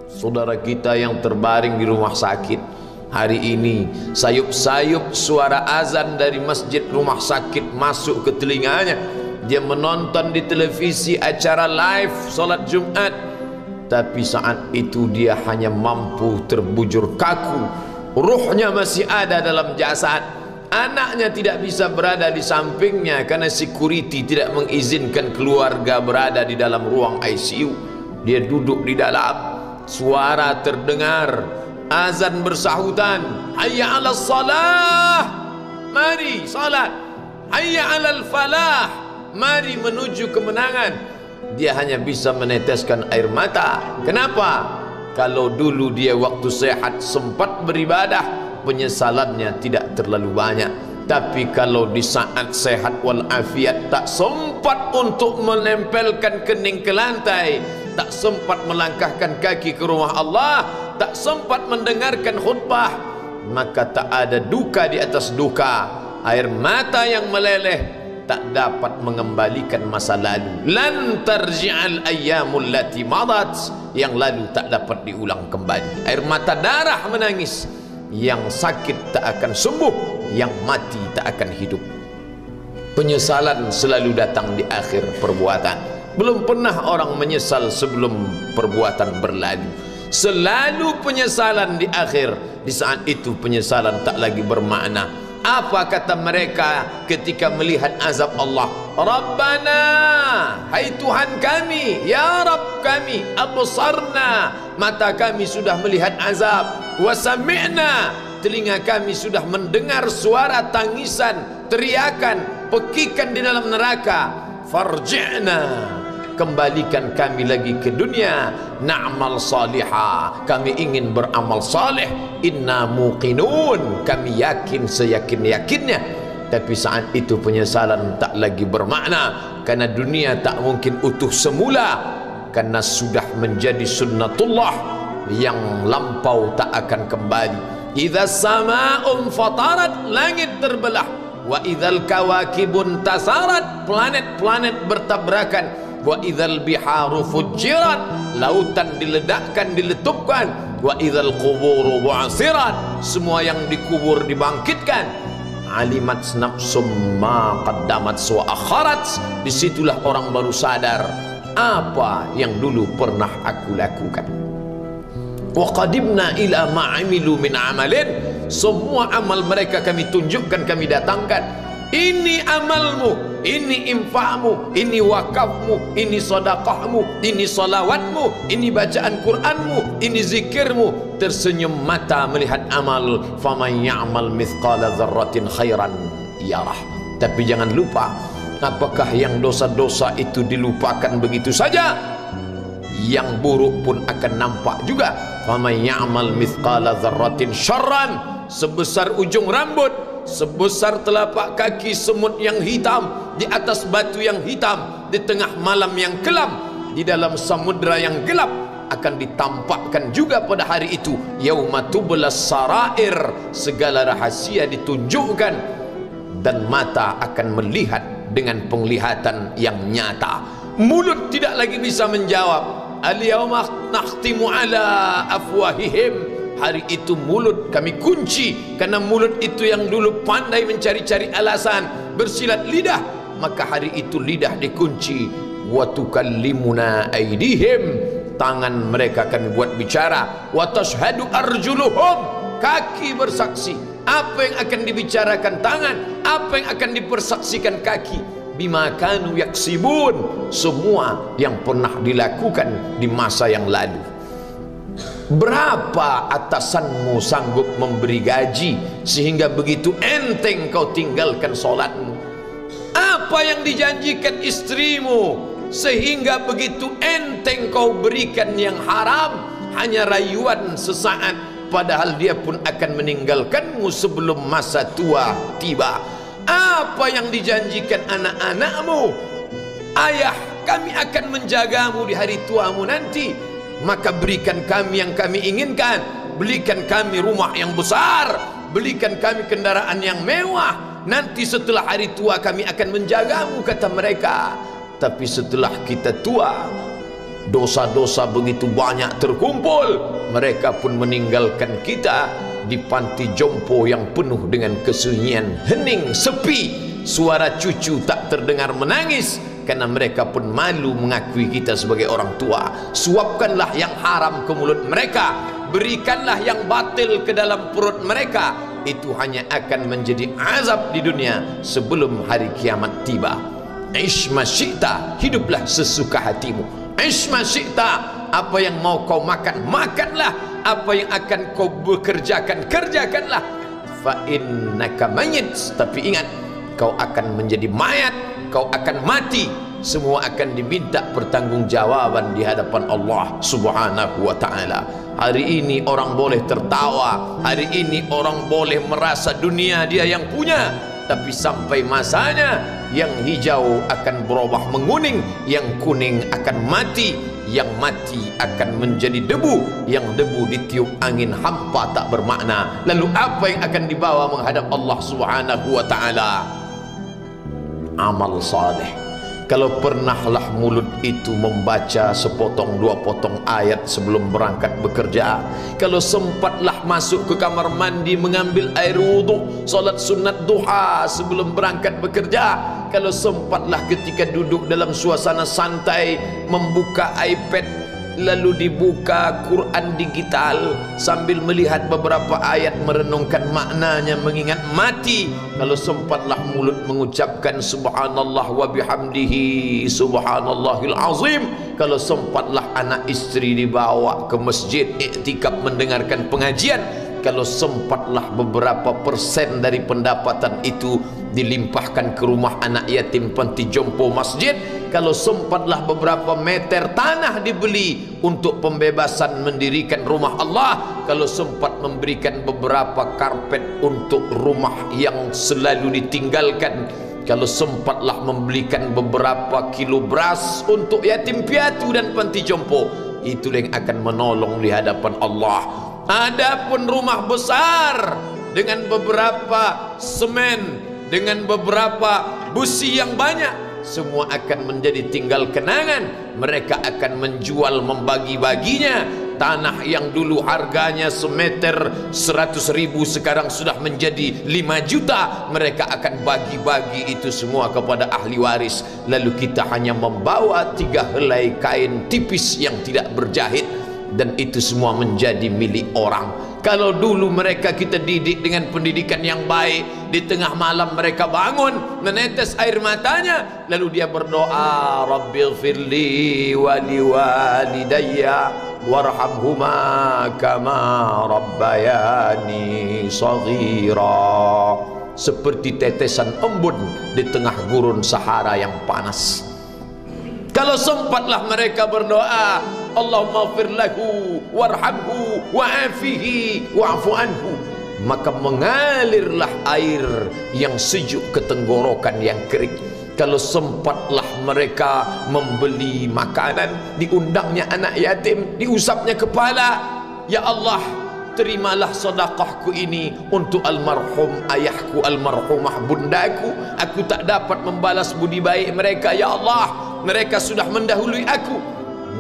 Saudara kita yang terbaring di rumah sakit hari ini, sayup-sayup suara azan dari masjid rumah sakit masuk ke telinganya. Dia menonton di televisi acara live solat Jumat, tapi saat itu dia hanya mampu terbujur kaku. Ruhnya masih ada dalam jasad. Anaknya tidak bisa berada di sampingnya karena security tidak mengizinkan keluarga berada di dalam ruang ICU. Dia duduk di dalam. Suara terdengar, azan bersahutan, hayya 'alas salah, mari salat, hayya 'alal falah, mari menuju kemenangan. Dia hanya bisa meneteskan air mata. Kenapa? Kalau dulu dia waktu sehat sempat beribadah, penyesalannya tidak terlalu banyak. Tapi kalau di saat sehat walafiat tak sempat untuk menempelkan kening ke lantai, tak sempat melangkahkan kaki ke rumah Allah, tak sempat mendengarkan khutbah, maka tak ada duka di atas duka. Air mata yang meleleh tak dapat mengembalikan masa lalu. Lan tarji'al ayyamul lati madat, yang lalu tak dapat diulang kembali. Air mata darah menangis, yang sakit tak akan sembuh, yang mati tak akan hidup. Penyesalan selalu datang di akhir perbuatan. Belum pernah orang menyesal sebelum perbuatan berlalu. Selalu penyesalan di akhir. Di saat itu penyesalan tak lagi bermakna. Apa kata mereka ketika melihat azab Allah? Rabbana, hai Tuhan kami, ya Rabb kami, absarna, mata kami sudah melihat azab, wa sami'na, telinga kami sudah mendengar suara tangisan, teriakan, pekikan di dalam neraka. Farji'na, kembalikan kami lagi ke dunia, na'mal salihah, kami ingin beramal saleh, inna muqinun, kami yakin seyakin-yakinnya. Tapi saat itu penyesalan tak lagi bermakna, karena dunia tak mungkin utuh semula, karena sudah menjadi sunnatullah yang lampau tak akan kembali. Idza sama'un fatarat, langit terbelah, wa idzal kawakibun tasarat, planet-planet bertabrakan, wa idzal biharu fujirat, lautan diledakkan, diletupkan, wa idzal quburu bu'asirat, semua yang dikubur dibangkitkan. Alimat nafsum ma qaddamat wa akharat, disitulah orang baru sadar apa yang dulu pernah aku lakukan. Wa qadimna ila ma amilu min amalin, semua amal mereka kami tunjukkan, kami datangkan. Ini amalmu, ini infakmu, ini wakafmu, ini sedekahmu, ini salawatmu, ini bacaan Qur'anmu, ini zikirmu. Tersenyum mata melihat amal. Faman ya'mal mithqala dzarratin khairan yarah. Tapi jangan lupa, apakah yang dosa-dosa itu dilupakan begitu saja? Yang buruk pun akan nampak juga. Faman ya'mal mithqala dzarratin syarran, sebesar ujung rambut, sebesar telapak kaki semut yang hitam, di atas batu yang hitam, di tengah malam yang kelam, di dalam samudra yang gelap, akan ditampakkan juga pada hari itu. Yauma tublas sarair, segala rahasia ditunjukkan, dan mata akan melihat dengan penglihatan yang nyata. Mulut tidak lagi bisa menjawab. Al-yauma nakhtimu ala afwahihim, hari itu mulut kami kunci, karena mulut itu yang dulu pandai mencari-cari alasan, bersilat lidah, maka hari itu lidah dikunci. Wa tukallimuna aydihim, tangan mereka kami buat bicara. Wa tashhadu arjuluhum, kaki bersaksi. Apa yang akan dibicarakan tangan, apa yang akan dipersaksikan kaki. Bima kanu yaksibun, semua yang pernah dilakukan di masa yang lalu. Berapa atasanmu sanggup memberi gaji sehingga begitu enteng kau tinggalkan solatmu? Apa yang dijanjikan istrimu sehingga begitu enteng kau berikan yang haram, hanya rayuan sesaat, padahal dia pun akan meninggalkanmu sebelum masa tua tiba? Apa yang dijanjikan anak-anakmu? Ayah, kami akan menjagamu di hari tuamu nanti, maka berikan kami yang kami inginkan, belikan kami rumah yang besar, belikan kami kendaraan yang mewah, nanti setelah hari tua kami akan menjagamu, kata mereka. Tapi setelah kita tua, dosa-dosa begitu banyak terkumpul, mereka pun meninggalkan kita di panti jompo yang penuh dengan kesunyian, hening, sepi. Suara cucu tak terdengar menangis karena mereka pun malu mengakui kita sebagai orang tua. Suapkanlah yang haram ke mulut mereka, berikanlah yang batil ke dalam perut mereka. Itu hanya akan menjadi azab di dunia sebelum hari kiamat tiba. Ish ma syi'ta, hiduplah sesuka hatimu. Ish ma syi'ta, apa yang mau kau makan, makanlah. Apa yang akan kau bekerjakan, kerjakanlah. Fa innaka mayyit, tapi ingat, kau akan menjadi mayat, kau akan mati. Semua akan diminta pertanggungjawaban di hadapan Allah Subhanahu wa ta'ala. Hari ini orang boleh tertawa, hari ini orang boleh merasa dunia dia yang punya, tapi sampai masanya yang hijau akan berubah menguning, yang kuning akan mati, yang mati akan menjadi debu, yang debu ditiup angin hampa tak bermakna. Lalu apa yang akan dibawa menghadap Allah Subhanahu wa ta'ala? Amal saleh. Kalau pernahlah mulut itu membaca sepotong dua potong ayat sebelum berangkat bekerja, kalau sempatlah masuk ke kamar mandi mengambil air wudhu, solat sunat duha sebelum berangkat bekerja, kalau sempatlah ketika duduk dalam suasana santai membuka iPad lalu dibuka Quran digital sambil melihat beberapa ayat merenungkan maknanya, mengingat mati, kalau sempatlah mulut mengucapkan subhanallah wa bihamdihi subhanallahil azim, kalau sempatlah anak istri dibawa ke masjid iktikaf mendengarkan pengajian, kalau sempatlah beberapa persen dari pendapatan itu dilimpahkan ke rumah anak yatim panti jompo masjid, kalau sempatlah beberapa meter tanah dibeli untuk pembebasan mendirikan rumah Allah, kalau sempat memberikan beberapa karpet untuk rumah yang selalu ditinggalkan, kalau sempatlah membelikan beberapa kilo beras untuk yatim piatu dan panti jompo, itu yang akan menolong di hadapan Allah. Adapun rumah besar dengan beberapa semen, dengan beberapa busi yang banyak, semua akan menjadi tinggal kenangan. Mereka akan menjual, membagi-baginya. Tanah yang dulu harganya semeter 100.000 sekarang sudah menjadi 5 juta. Mereka akan bagi-bagi itu semua kepada ahli waris. Lalu kita hanya membawa 3 helai kain tipis yang tidak berjahit, dan itu semua menjadi milik orang. Kalau dulu mereka kita didik dengan pendidikan yang baik, di tengah malam mereka bangun menetes air matanya, lalu dia berdoa, Rabbighfirli wa liwalidayya warhamhuma kama rabbayani shaghira, seperti tetesan embun di tengah gurun Sahara yang panas. Kalau sempatlah mereka berdoa, Allahumma ighfir lahu warhamhu wa'afihi wa'fu anhu, maka mengalirlah air yang sejuk ke tenggorokan yang kering. Kalau sempatlah mereka membeli makanan, diundangnya anak yatim, diusapnya kepala, ya Allah, terimalah sedekahku ini untuk almarhum ayahku, almarhumah bundaku. Aku tak dapat membalas budi baik mereka, ya Allah, mereka sudah mendahului aku.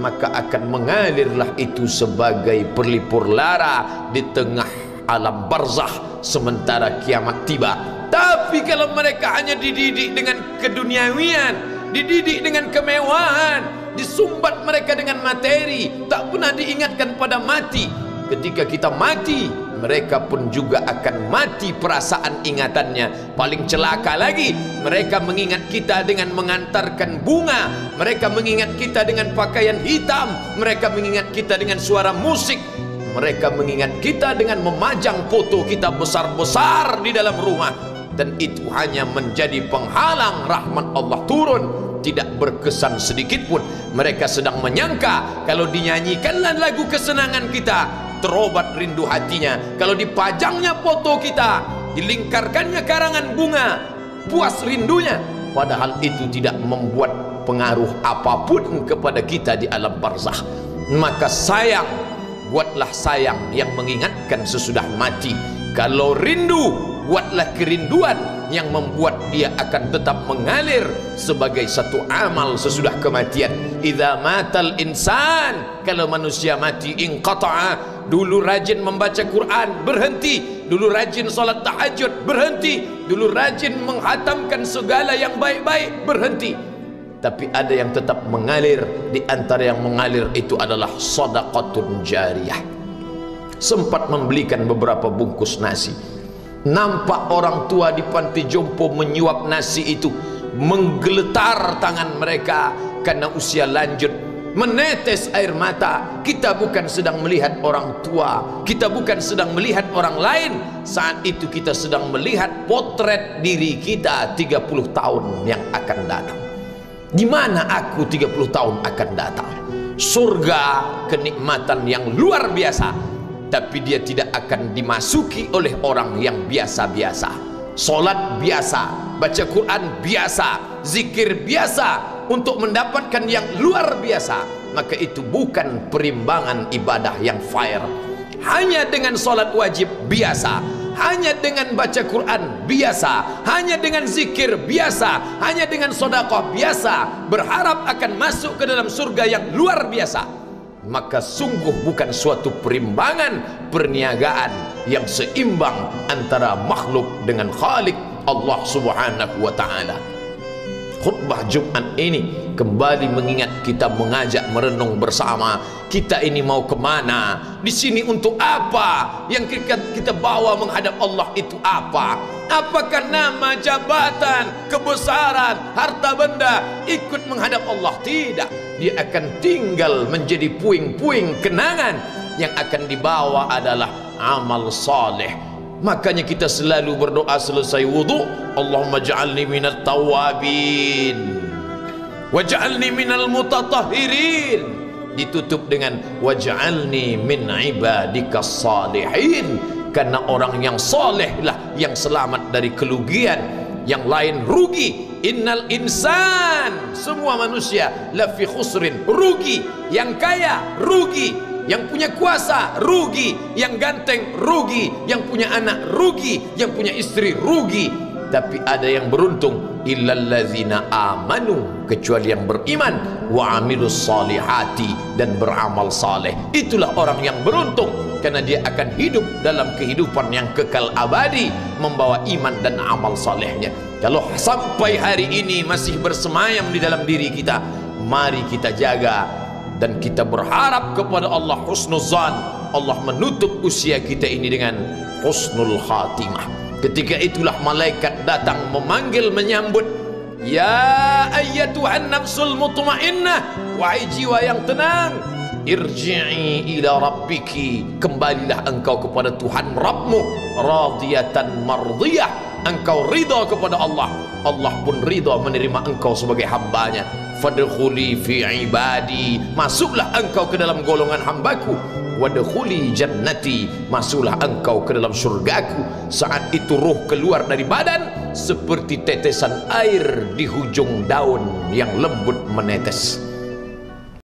Maka akan mengalirlah itu sebagai perlipur lara di tengah alam barzakh sementara kiamat tiba. Tapi kalau mereka hanya dididik dengan keduniawian, dididik dengan kemewahan, disumbat mereka dengan materi, tak pernah diingatkan pada mati. Ketika kita mati, mereka pun juga akan mati perasaan ingatannya. Paling celaka lagi, mereka mengingat kita dengan mengantarkan bunga, mereka mengingat kita dengan pakaian hitam, mereka mengingat kita dengan suara musik, mereka mengingat kita dengan memajang foto kita besar-besar di dalam rumah. Dan itu hanya menjadi penghalang rahmat Allah turun, tidak berkesan sedikit pun. Mereka sedang menyangka kalau dinyanyikanlah lagu kesenangan kita, terobat rindu hatinya. Kalau dipajangnya foto kita, dilingkarkannya karangan bunga, puas rindunya. Padahal itu tidak membuat pengaruh apapun kepada kita di alam barzakh. Maka sayang, buatlah sayang yang mengingatkan sesudah mati. Kalau rindu, buatlah kerinduan yang membuat dia akan tetap mengalir sebagai satu amal sesudah kematian. idza matal insan, kalau manusia mati inqata'a. Dulu rajin membaca Quran, berhenti. Dulu rajin salat tahajud, berhenti. Dulu rajin menghatamkan segala yang baik-baik, berhenti. Tapi ada yang tetap mengalir. Di antara yang mengalir itu adalah shadaqatun jariyah. Sempat membelikan beberapa bungkus nasi, nampak orang tua di panti jompo menyuap nasi itu, menggeletar tangan mereka karena usia lanjut, menetes air mata. Kita bukan sedang melihat orang tua, kita bukan sedang melihat orang lain. Saat itu kita sedang melihat potret diri kita 30 tahun yang akan datang. Di mana aku 30 tahun akan datang? Surga, kenikmatan yang luar biasa, tapi dia tidak akan dimasuki oleh orang yang biasa-biasa. Solat biasa, baca Quran biasa, zikir biasa, untuk mendapatkan yang luar biasa, maka itu bukan perimbangan ibadah yang fair. Hanya dengan solat wajib biasa, hanya dengan baca Quran biasa, hanya dengan zikir biasa, hanya dengan sedekah biasa, berharap akan masuk ke dalam surga yang luar biasa, maka sungguh bukan suatu perimbangan perniagaan yang seimbang antara makhluk dengan Khalik Allah Subhanahu wa ta'ala. Khutbah Jumat ini kembali mengingat kita, mengajak merenung bersama. Kita ini mau kemana? Di sini untuk apa? Yang kita bawa menghadap Allah itu apa? Apakah nama, jabatan, kebesaran, harta benda ikut menghadap Allah? Tidak. Dia akan tinggal menjadi puing-puing kenangan. Yang akan dibawa adalah amal saleh. Makanya kita selalu berdoa selesai wudu, Allahumma ja'alni minat tawabin waj'alni minal mutatahhirin. Ditutup dengan waj'alni min ibadikas salihin, karena orang yang saleh lah yang selamat dari kerugian, yang lain rugi. Innal insan, semua manusia lafi khusrin, rugi. Yang kaya rugi, yang punya kuasa rugi, yang ganteng rugi, yang punya anak rugi, yang punya istri rugi. Tapi ada yang beruntung, illallazina amanu, kecuali yang beriman, wa amilus salihati, dan beramal saleh. Itulah orang yang beruntung, karena dia akan hidup dalam kehidupan yang kekal abadi, membawa iman dan amal salehnya. Kalau sampai hari ini masih bersemayam di dalam diri kita, mari kita jaga dan kita berharap kepada Allah husnuzan. Allah menutup usia kita ini dengan husnul khatimah. Ketika itulah malaikat datang memanggil, menyambut, ya ayyatuhan nafsul mutmainnah, wahai jiwa yang tenang, irji'i ila rabbiki, kembalilah engkau kepada Tuhan Rabbmu, radiyatan mardiyah, engkau ridha kepada Allah, Allah pun ridha menerima engkau sebagai hambanya. Fadkhuli fi ibadi, masuklah engkau ke dalam golongan hambaku. Wadkhuli jannati, masuklah engkau ke dalam surgaku. Saat itu ruh keluar dari badan seperti tetesan air di hujung daun yang lembut menetes.